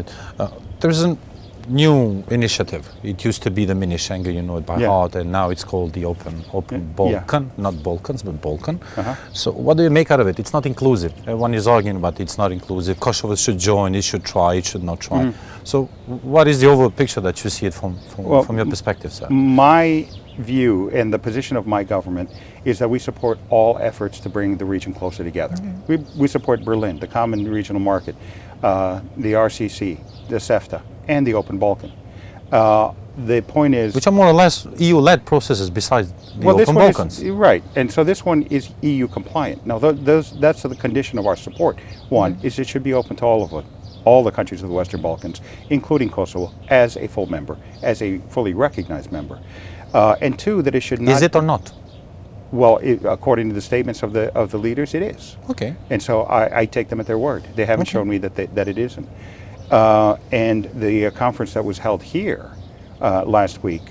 it. There's a new initiative. It used to be the mini Schengen, you know it by heart, and now it's called the Open Balkan, not Balkans, but Balkan. So what do you make out of it? It's not inclusive. Everyone is arguing about it's not inclusive. Kosovo should join, it should try, it should not try. So what is the overall picture that you see it from your perspective, sir? My view and the position of my government is that we support all efforts to bring the region closer together. We support Berlin, the Common Regional Market, the RCC, the CEFTA, and the Open Balkan. The point is... Which are more or less EU-led processes besides the Open Balkans. Right, and so this one is EU compliant. Now that's the condition of our support. One is it should be open to all the countries of the Western Balkans, including Kosovo, as a full member, as a fully recognized member. And two, that it should not... Is it or not? Well, according to the statements of the leaders, it is. Okay. And so I take them at their word. They haven't shown me that it isn't. And the conference that was held here last week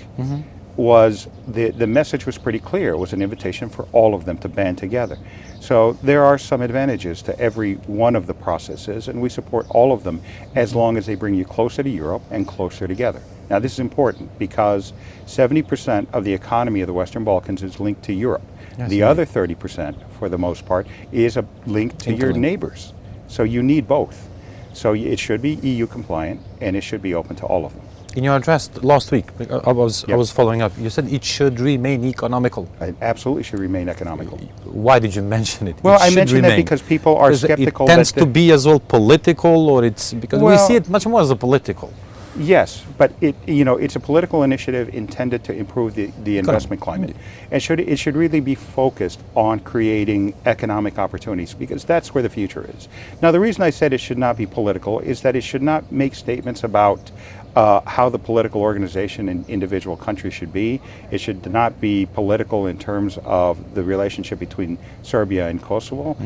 was, the message was pretty clear. It was an invitation for all of them to band together. So there are some advantages to every one of the processes, and we support all of them as long as they bring you closer to Europe and closer together. Now this is important because 70% of the economy of the Western Balkans is linked to Europe. Yes, the other 30%, for the most part, is a link to your neighbors. So you need both. So it should be EU compliant, and it should be open to all of them. In your address last week, I was following up. You said it should remain economical. It absolutely should remain economical. Why did you mention it? Well, I mentioned that because people are skeptical. It tends to be as well political, or it's because we see it much more as a political. Yes, but it's a political initiative intended to improve the investment climate, and it should really be focused on creating economic opportunities, because that's where the future is. Now, the reason I said it should not be political is that it should not make statements about how the political organization in individual countries should be. It should not be political in terms of the relationship between Serbia and Kosovo.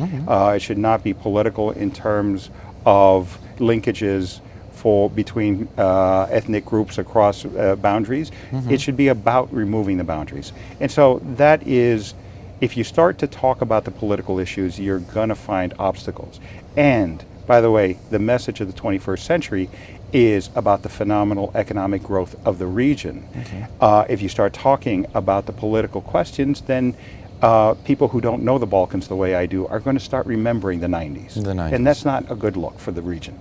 It should not be political in terms of linkages between ethnic groups across boundaries. It should be about removing the boundaries. And so that is, if you start to talk about the political issues, you're going to find obstacles. And, by the way, the message of the 21st century is about the phenomenal economic growth of the region. If you start talking about the political questions, then people who don't know the Balkans the way I do are going to start remembering the 90s. And that's not a good look for the region.